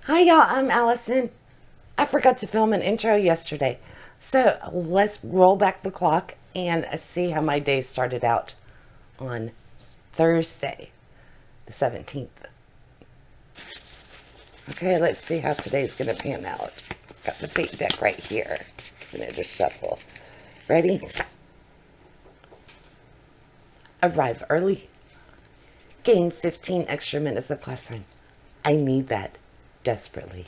Hi, y'all. I'm Allison. I forgot to film an intro yesterday. So let's roll back the clock and see how my day started out on Thursday, the 17th. Okay, let's see how today's going to pan out. Got the fake deck right here. Gonna just shuffle. Ready? Arrive early. Gain 15 extra minutes of class time. I need that desperately.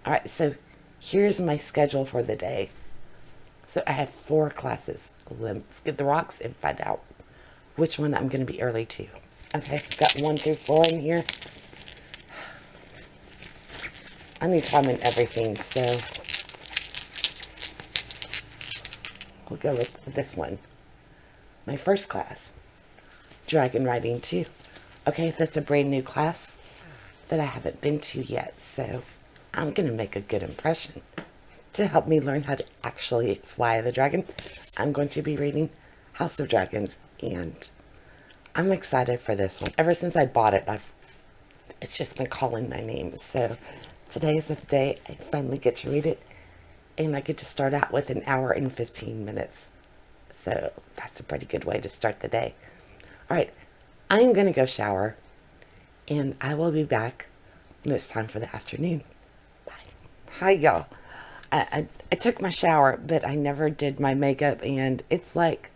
All right, so here's my schedule for the day. So I have 4 classes. Let's get the rocks and find out which one I'm going to be early to. Okay, got 1 through 4 in here. I need time in everything, so we'll go with this one. My first class, Dragon Riding 2. Okay, that's a brand new class that I haven't been to yet, so I'm going to make a good impression. To help me learn how to actually fly the dragon, I'm going to be reading House of Dragons, and I'm excited for this one. Ever since I bought it, it's just been calling my name, so today is the day I finally get to read it, and I get to start out with an hour and 15 minutes. So that's a pretty good way to start the day. All right, I'm going to go shower, and I will be back when it's time for the afternoon. Bye. Hi, y'all. I took my shower, but I never did my makeup, and it's like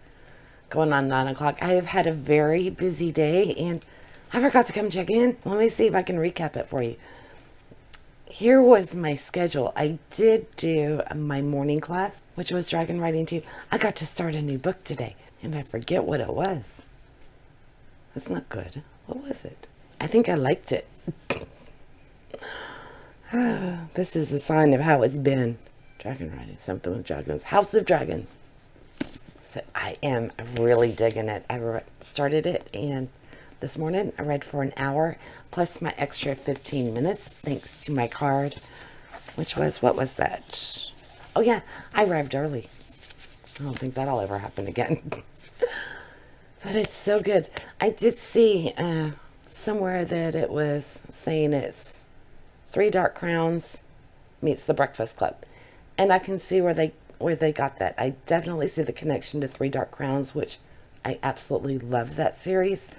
going on 9 o'clock. I have had a very busy day, and I forgot to come check in. Let me see if I can recap it for you. Here was my schedule. I did do my morning class, which was Dragon Riding 2. I got to start a new book today, and I forget what it was. That's not good. What was it? I think I liked it. This is a sign of how it's been. Dragon Riding, something with dragons. House of Dragons. So I am really digging it. I started it, and this morning I read for an hour, plus my extra 15 minutes, thanks to my card, which was, what was that? Oh yeah, I arrived early. I don't think that'll ever happen again. But it's so good. I did see somewhere that it was saying it's Three Dark Crowns meets the Breakfast Club. And I can see where they got that. I definitely see the connection to Three Dark Crowns, which I absolutely love that series.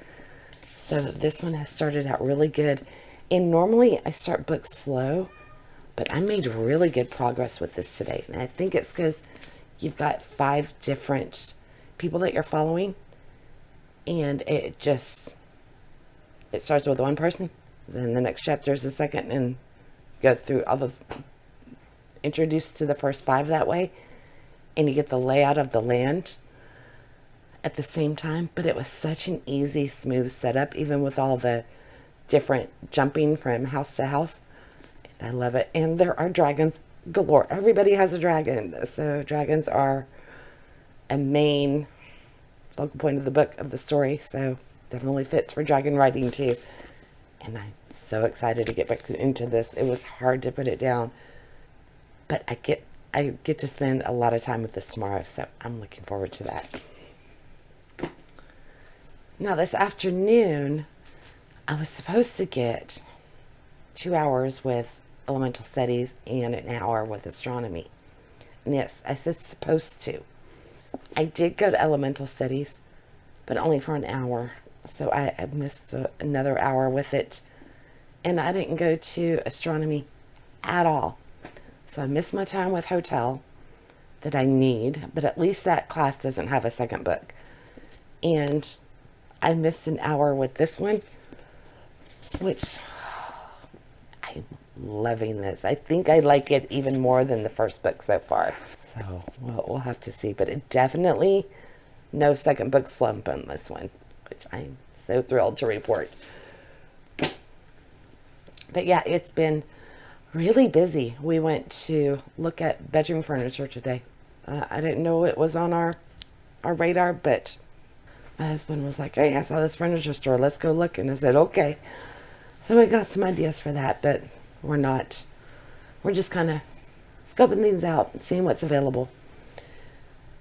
So this one has started out really good. And normally I start books slow, but I made really good progress with this today. And I think it's because you've got 5 different people that you're following. And it starts with one person. Then the next chapter is the second, and go through all those, introduced to the first 5 that way, and you get the layout of the land at the same time. But it was such an easy, smooth setup, even with all the different jumping from house to house. And I love it. And there are dragons galore. Everybody has a dragon, so dragons are a main focal point of the book, of the story, so definitely fits for dragon riding too. And I'm so excited to get back into this. It was hard to put it down, but I get to spend a lot of time with this tomorrow, so I'm looking forward to that. Now this afternoon, I was supposed to get 2 hours with elemental studies and an hour with astronomy. And yes, I said supposed to. I did go to elemental studies, but only for an hour. So I missed another hour with it. And I didn't go to astronomy at all. So I missed my time with hotel that I need, but at least that class doesn't have a second book. And I missed an hour with this one, which I'm loving this. I think I like it even more than the first book so far. So we'll have to see, but it definitely no second book slump on this one, which I'm so thrilled to report. But yeah, it's been really busy. We went to look at bedroom furniture today. I didn't know it was on our radar, but my husband was like, hey, I saw this furniture store. Let's go look. And I said, okay. So we got some ideas for that, but we're just kind of scoping things out and seeing what's available.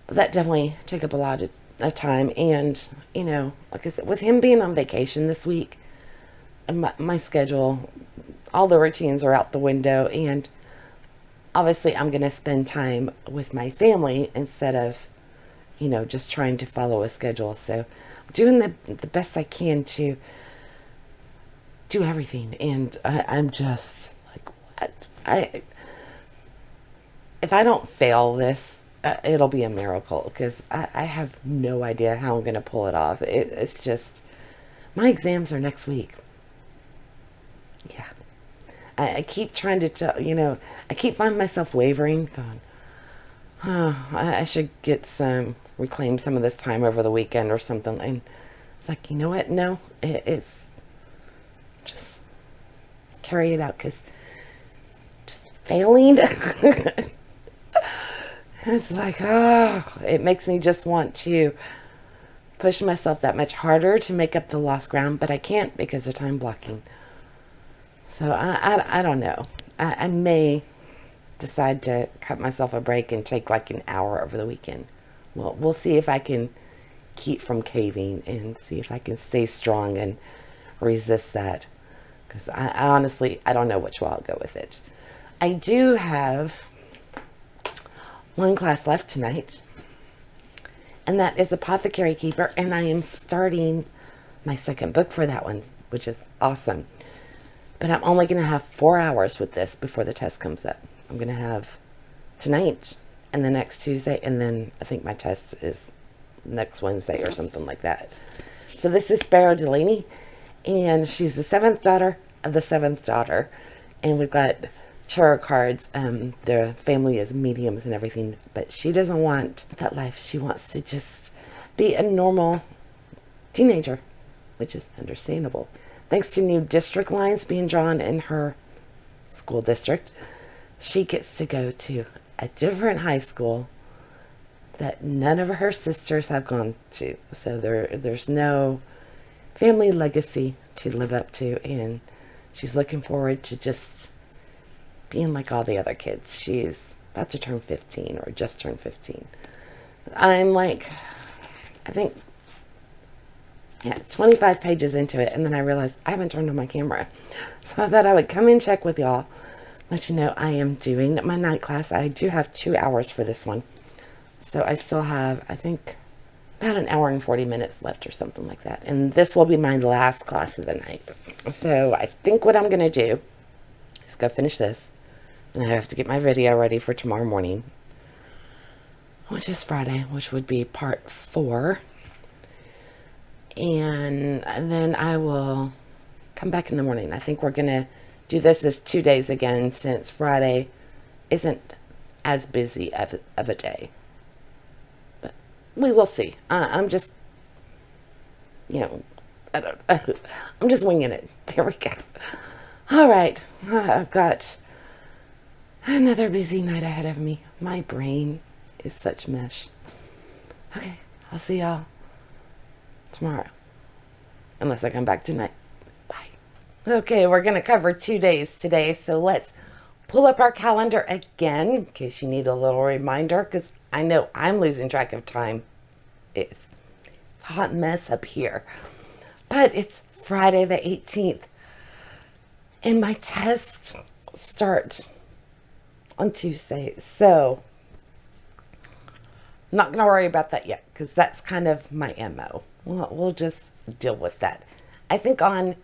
But that definitely took up a lot of time. And, you know, like I said, with him being on vacation this week, my schedule, all the routines are out the window, and obviously I'm going to spend time with my family instead of, just trying to follow a schedule. So I'm doing the best I can to do everything. And I'm just like, what? If I don't fail this, it'll be a miracle, because I have no idea how I'm going to pull it off. It's just, my exams are next week. Yeah. I keep trying to tell, I keep finding myself wavering, going, oh, I should reclaim some of this time over the weekend or something. And it's like, you know what? No, it's just carry it out, because just failing, it's like, it makes me just want to push myself that much harder to make up the lost ground, but I can't because of time blocking. So I don't know. I may decide to cut myself a break and take like an hour over the weekend. Well, we'll see if I can keep from caving and see if I can stay strong and resist that. Because I honestly, I don't know which way I'll go with it. I do have one class left tonight, and that is Apothecary Keeper, and I am starting my second book for that one, which is awesome. But I'm only going to have 4 hours with this before the test comes up. I'm going to have tonight and the next Tuesday, and then I think my test is next Wednesday or something like that. So this is Sparrow Delaney, and she's the 7th daughter of the 7th daughter. And we've got tarot cards. Their family is mediums and everything, but she doesn't want that life. She wants to just be a normal teenager, which is understandable. Thanks to new district lines being drawn in her school district, she gets to go to a different high school that none of her sisters have gone to. So there's no family legacy to live up to, and she's looking forward to just being like all the other kids. She's about to turn 15, or just turned 15. I'm like, I think, 25 pages into it, and then I realized I haven't turned on my camera. So I thought I would come and check with y'all, let you know I am doing my night class. I do have 2 hours for this one. So I still have, I think, about an hour and 40 minutes left or something like that. And this will be my last class of the night. So I think what I'm going to do is go finish this. And I have to get my video ready for tomorrow morning, which is Friday, which would be part 4. And then I will come back in the morning. I think we're going to do this as 2 days again, since Friday isn't as busy of a day. But we will see. I'm just, I'm just winging it. There we go. All right. I've got another busy night ahead of me. My brain is such mesh. Okay. I'll see y'all tomorrow, unless I come back tonight. Bye. Okay, we're going to cover 2 days today, so let's pull up our calendar again in case you need a little reminder, because I know I'm losing track of time. It's a hot mess up here, but it's Friday the 18th, and my tests start on Tuesday, so I'm not going to worry about that yet, because that's kind of my MO. We'll just deal with that. I think on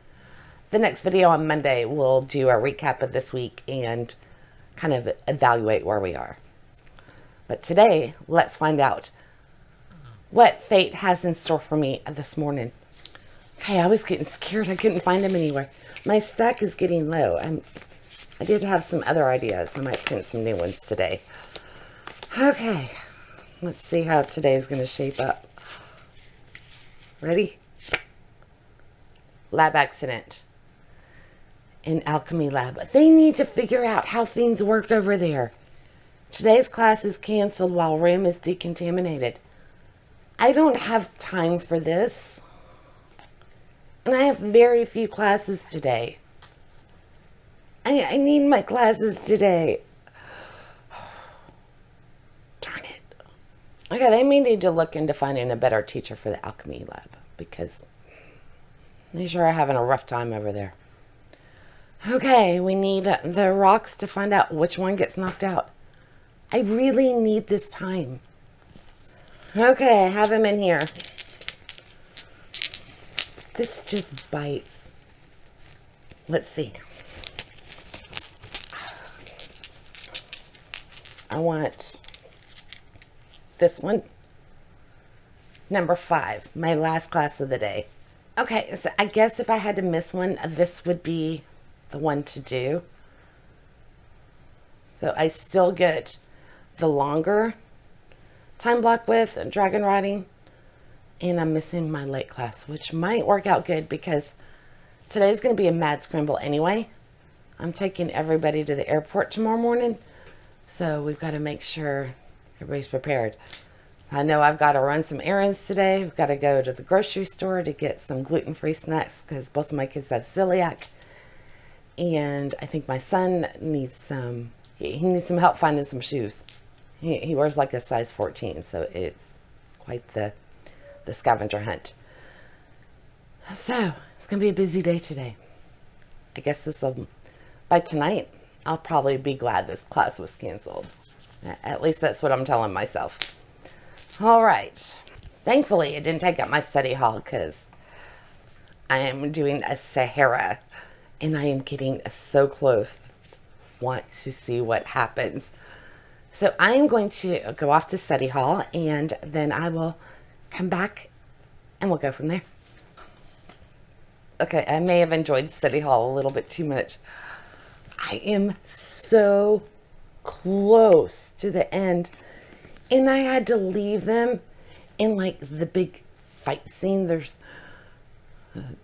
the next video on Monday, we'll do a recap of this week and kind of evaluate where we are. But today, let's find out what fate has in store for me this morning. Okay, I was getting scared. I couldn't find them anywhere. My stack is getting low. I did have some other ideas. I might print some new ones today. Okay, let's see how today is going to shape up. Ready? Lab accident in Alchemy Lab. They need to figure out how things work over there. Today's class is canceled while room is decontaminated. I don't have time for this. And I have very few classes today. I need my classes today. Darn it. Okay, they may need to look into finding a better teacher for the Alchemy Lab, because they sure are having a rough time over there. Okay, we need the rocks to find out which one gets knocked out. I really need this time. Okay, I have him in here. This just bites. Let's see. I want this one. Number 5, my last class of the day. Okay, so I guess if I had to miss one, this would be the one to do. So I still get the longer time block with dragon riding, and I'm missing my late class, which might work out good because today's going to be a mad scramble anyway. I'm taking everybody to the airport tomorrow morning, so we've got to make sure everybody's prepared. I know I've got to run some errands today. I've got to go to the grocery store to get some gluten-free snacks because both of my kids have celiac. And I think my son needs some, he needs some help finding some shoes. He wears like a size 14, so it's quite the scavenger hunt. So it's going to be a busy day today. I guess by tonight, I'll probably be glad this class was canceled. At least that's what I'm telling myself. All right. Thankfully, it didn't take up my study hall because I am doing a Sahara and I am getting so close. Want to see what happens. So I am going to go off to study hall and then I will come back and we'll go from there. Okay, I may have enjoyed study hall a little bit too much. I am so close to the end. And I had to leave them in like the big fight scene.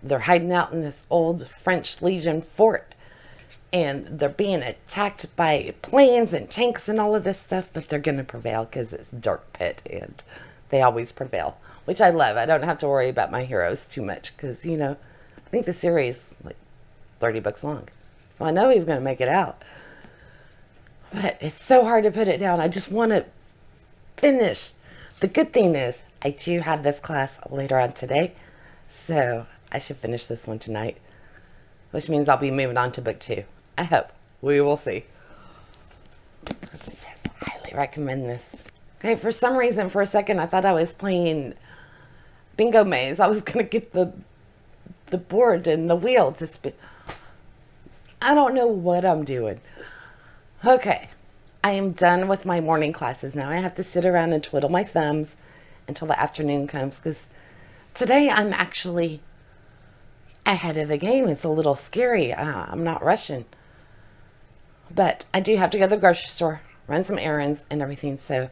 They're hiding out in this old French Legion fort. And they're being attacked by planes and tanks and all of this stuff. But they're going to prevail because it's Dark Pit. And they always prevail. Which I love. I don't have to worry about my heroes too much. Because, you know, I think the series is like 30 books long. So I know he's going to make it out. But it's so hard to put it down. I just want to finish. The good thing is I do have this class later on today, so I should finish this one tonight, which means I'll be moving on to book 2. I hope. We will see. Yes, highly recommend this. Okay, for some reason, for a second, I thought I was playing Bingo Maze. I was going to get the board and the wheel to spin. I don't know what I'm doing. Okay. I am done with my morning classes now. I have to sit around and twiddle my thumbs until the afternoon comes because today I'm actually ahead of the game. It's a little scary. I'm not rushing. But I do have to go to the grocery store, run some errands and everything. So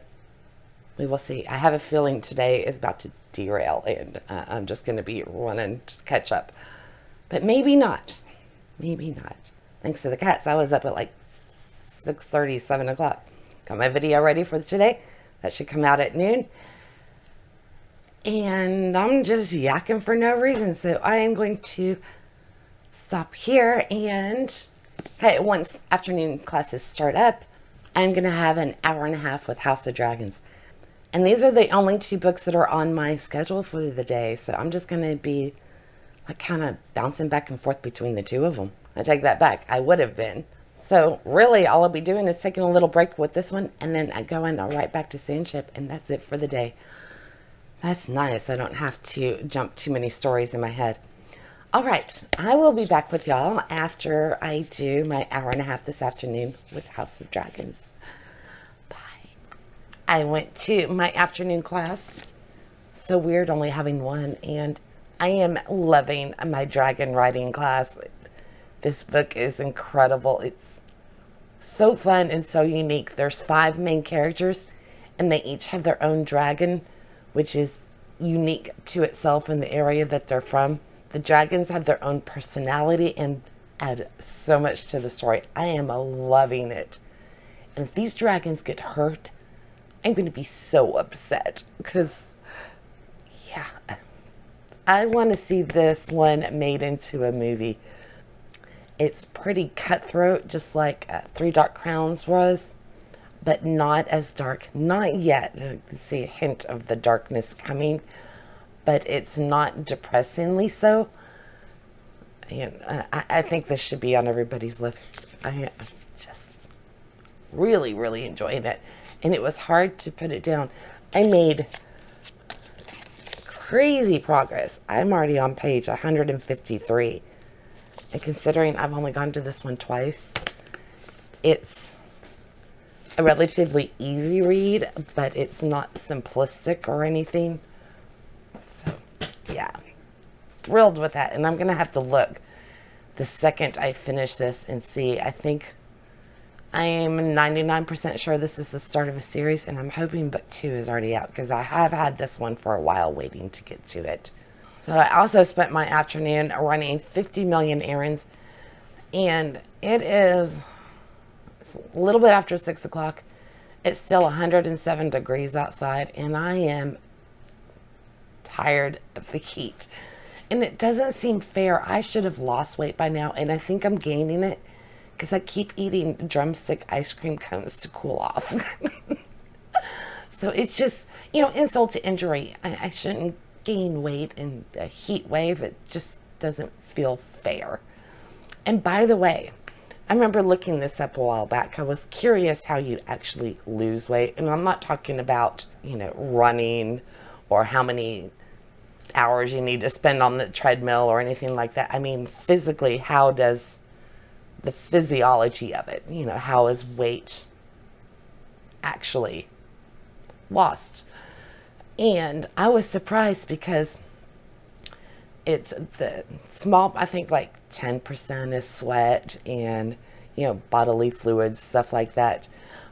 we will see. I have a feeling today is about to derail and I'm just going to be running to catch up. But maybe not. Maybe not. Thanks to the cats, I was up at like 6:30, 7 o'clock. Got my video ready for today. That should come out at noon. And I'm just yakking for no reason. So I am going to stop here and, hey, once afternoon classes start up, I'm going to have an hour and a half with House of Dragons. And these are the only 2 books that are on my schedule for the day. So I'm just going to be like kind of bouncing back and forth between the 2 of them. I take that back. I would have been. So really all I'll be doing is taking a little break with this one and then I go in right back to Sandship and that's it for the day. That's nice. I don't have to jump too many stories in my head. All right. I will be back with y'all after I do my hour and a half this afternoon with House of Dragons. Bye. I went to my afternoon class. So weird only having one and I am loving my dragon riding class. This book is incredible. It's so fun and so unique. There's 5 main characters and they each have their own dragon, which is unique to itself in the area that they're from. The dragons have their own personality and add so much to the story. I am loving it. And if these dragons get hurt, I'm going to be so upset because, yeah, I want to see this one made into a movie. It's pretty cutthroat, just like 3 Dark Crowns was, but not as dark. Not yet. You can see a hint of the darkness coming, but it's not depressingly so. And I think this should be on everybody's list. I am just really, really enjoying it. And it was hard to put it down. I made crazy progress. I'm already on page 153. And considering I've only gone to this one twice, it's a relatively easy read, but it's not simplistic or anything. So, yeah. Thrilled with that. And I'm going to have to look the second I finish this and see. I think I am 99% sure this is the start of a series, and I'm hoping book 2 is already out, because I have had this one for a while waiting to get to it. So I also spent my afternoon running 50 million errands, and it's a little bit after 6 o'clock. It's still 107 degrees outside, and I am tired of the heat. And it doesn't seem fair. I should have lost weight by now, and I think I'm gaining it because I keep eating drumstick ice cream cones to cool off. So it's just, insult to injury. I shouldn't gain weight in a heat wave. It just doesn't feel fair. And by the way, I remember looking this up a while back. I was curious how you actually lose weight. And I'm not talking about, running or how many hours you need to spend on the treadmill or anything like that. I mean, physically, how does the physiology of it, how is weight actually lost? And I was surprised because it's the small, I think like 10% is sweat and, bodily fluids, stuff like that.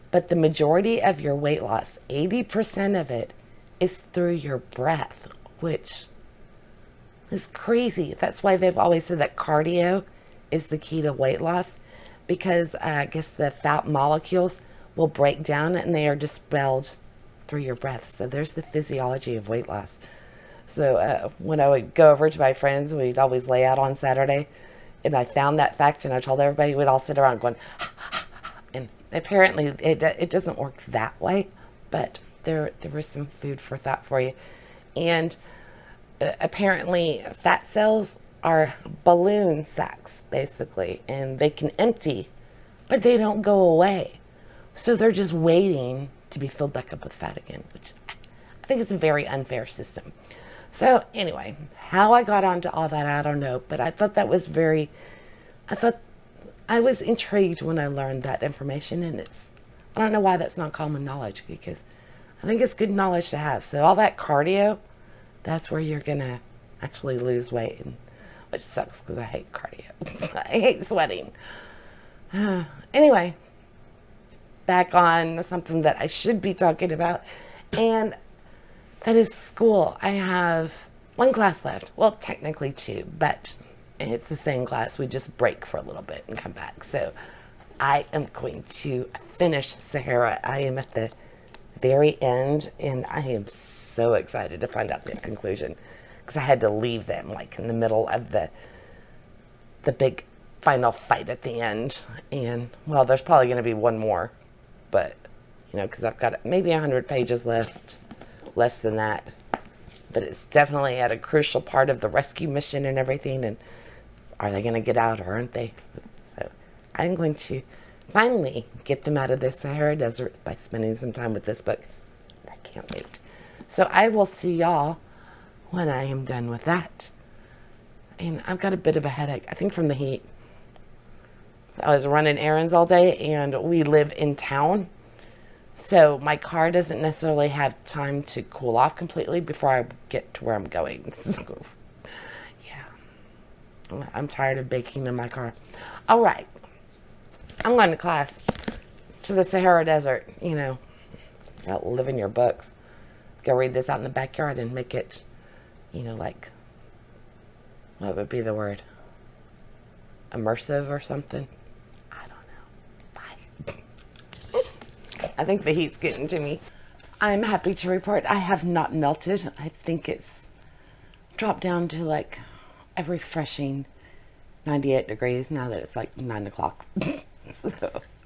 But the majority of your weight loss, 80% of it, is through your breath, which is crazy. That's why they've always said that cardio is the key to weight loss, because I guess the fat molecules will break down and they are dispelled through your breath. So there's the physiology of weight loss. So when I would go over to my friends, we'd always lay out on Saturday, and I found that fact and I told everybody, we'd all sit around going, and apparently it doesn't work that way, but there was some food for thought for you. And apparently fat cells are balloon sacs, basically, and they can empty, but they don't go away. So they're just waiting to be filled back up with fat again, which I think it's a very unfair system. So anyway, how I got onto all that, I don't know, but I thought I was intrigued when I learned that information, and I don't know why that's not common knowledge, because I think it's good knowledge to have. So all that cardio, that's where you're going to actually lose weight, which sucks because I hate cardio. I hate sweating. Anyway, back on something that I should be talking about, and that is school. I have one class left. Well, technically 2, but it's the same class. We just break for a little bit and come back. So I am going to finish Sahara. I am at the very end, and I am so excited to find out the conclusion, because I had to leave them like in the middle of the big final fight at the end. And well, there's probably going to be one more, but because I've got maybe 100 pages left, less than that, but it's definitely at a crucial part of the rescue mission and everything. And are they going to get out, or aren't they? So I'm going to finally get them out of the Sahara Desert by spending some time with this book. I can't wait. So I will see y'all when I am done with that. And I've got a bit of a headache, I think from the heat. I was running errands all day, and we live in town, so my car doesn't necessarily have time to cool off completely before I get to where I'm going. So, yeah, I'm tired of baking in my car. All right, I'm going to class, to the Sahara Desert. Live in your books. Go read this out in the backyard and make it, like, what would be the word? Immersive or something? I don't know. Bye. I think the heat's getting to me. I'm happy to report I have not melted. I think it's dropped down to like a refreshing 98 degrees now that it's like 9 o'clock.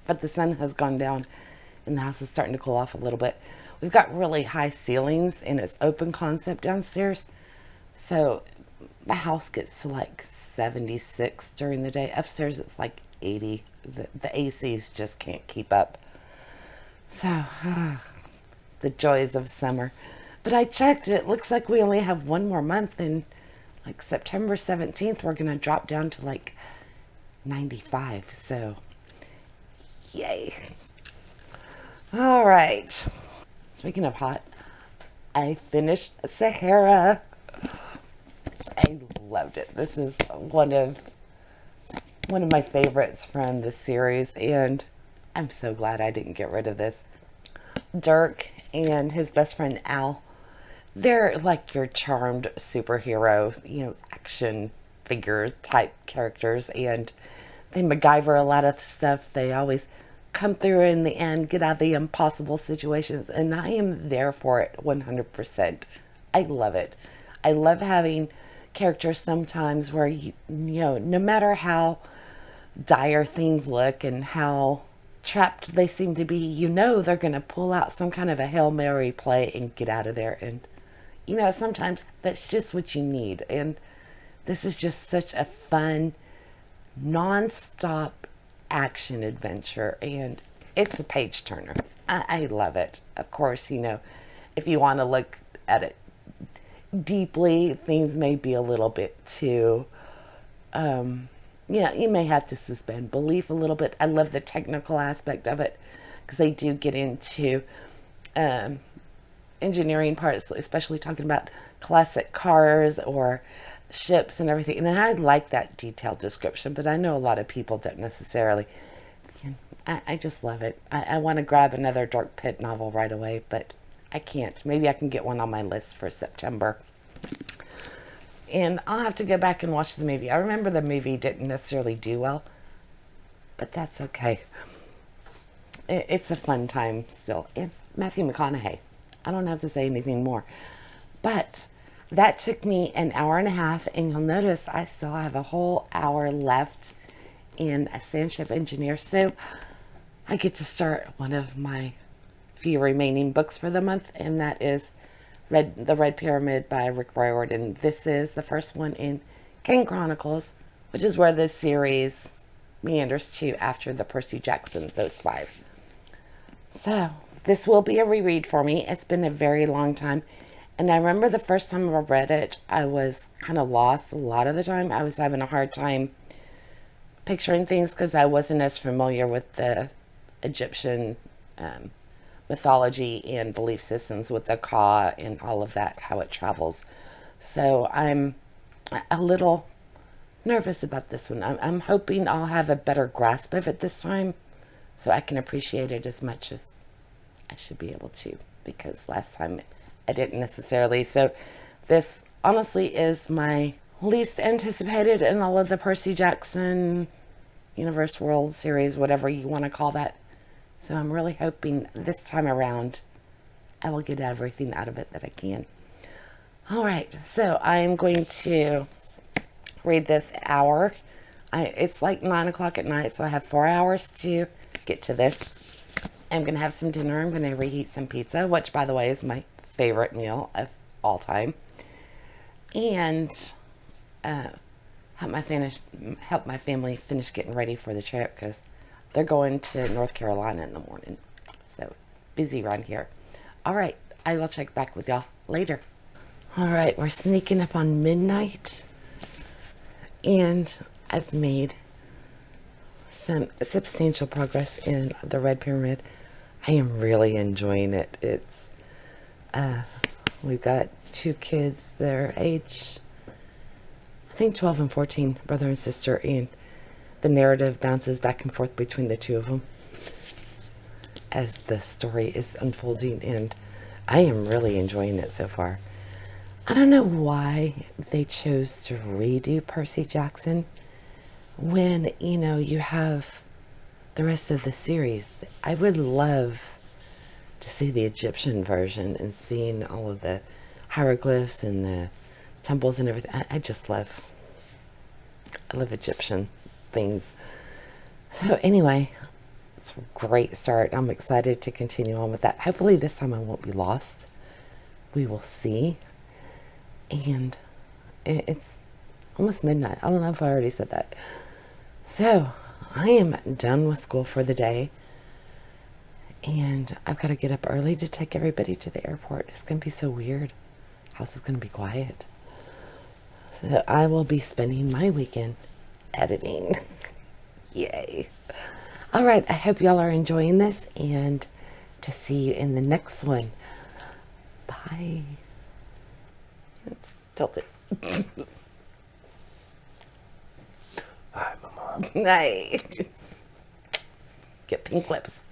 But the sun has gone down and the house is starting to cool off a little bit. We've got really high ceilings and it's open concept downstairs. So the house gets to like 76 during the day. Upstairs it's like 80. The ACs just can't keep up. So, the joys of summer. But I checked, it looks like we only have one more month, and like September 17th, we're going to drop down to like 95. So, yay. All right. Speaking of hot, I finished Sahara. I loved it. This is one of my favorites from the series, and I'm so glad I didn't get rid of this. Dirk and his best friend Al, they're like your charmed superhero, action figure type characters, and they MacGyver a lot of stuff. They always come through in the end, get out of the impossible situations, and I am there for it 100%. I love it. I love having characters sometimes where no matter how dire things look and how trapped they seem to be, they're going to pull out some kind of a Hail Mary play and get out of there. And sometimes that's just what you need. And this is just such a fun non-stop action adventure, and it's a page turner. I love it. Of course, if you want to look at it deeply, things may be a little bit too you may have to suspend belief a little bit. I love the technical aspect of it because they do get into engineering parts, especially talking about classic cars or ships and everything. And I like that detailed description, but I know a lot of people don't necessarily. I just love it. I want to grab another Dark Pit novel right away, but I can't. Maybe I can get one on my list for September. And I'll have to go back and watch the movie. I remember the movie didn't necessarily do well, but that's okay. It's a fun time still. And Matthew McConaughey. I don't have to say anything more. But that took me an hour and a half, and you'll notice I still have a whole hour left in a Sandship Engineer. So I get to start one of my few remaining books for the month, and that is The Red Pyramid by Rick Riordan. This is the first one in Kane Chronicles, which is where this series meanders to after the Percy Jackson, those 5. So this will be a reread for me. It's been a very long time. And I remember the first time I read it, I was kind of lost a lot of the time. I was having a hard time picturing things because I wasn't as familiar with the Egyptian mythology and belief systems with the Ka and all of that, how it travels. So I'm a little nervous about this one. I'm hoping I'll have a better grasp of it this time so I can appreciate it as much as I should be able to, because last time I didn't necessarily. So this honestly is my least anticipated in all of the Percy Jackson Universe World series, whatever you want to call that. So I'm really hoping this time around I will get everything out of it that I can. All right, so I'm going to read this hour. It's like 9 o'clock at night, so I have 4 hours to get to this. I'm going to have some dinner. I'm going to reheat some pizza, which, by the way, is my favorite meal of all time. And help my family finish getting ready for the trip, because they're going to North Carolina in the morning. So it's busy around here. All right, I will check back with y'all later. All right, we're sneaking up on midnight, and I've made some substantial progress in The Red Pyramid. I am really enjoying it. It's we've got 2 kids their age, I think 12 and 14, brother and sister, and the narrative bounces back and forth between the 2 of them as the story is unfolding, and I am really enjoying it so far. I don't know why they chose to redo Percy Jackson when, you have the rest of the series. I would love to see the Egyptian version and seeing all of the hieroglyphs and the temples and everything. I love Egyptian things. So anyway, it's a great start. I'm excited to continue on with that. Hopefully this time I won't be lost. We will see. And Almost midnight. I don't know if I already said that. So, I am done with school for the day. And I've got to get up early to take everybody to the airport. It's going to be so weird. House is going to be quiet. So I will be spending my weekend editing. Yay. All right. I hope y'all are enjoying this, and to see you in the next one. Bye. It's tilted. Hi, Mama. Nice. Get pink lips.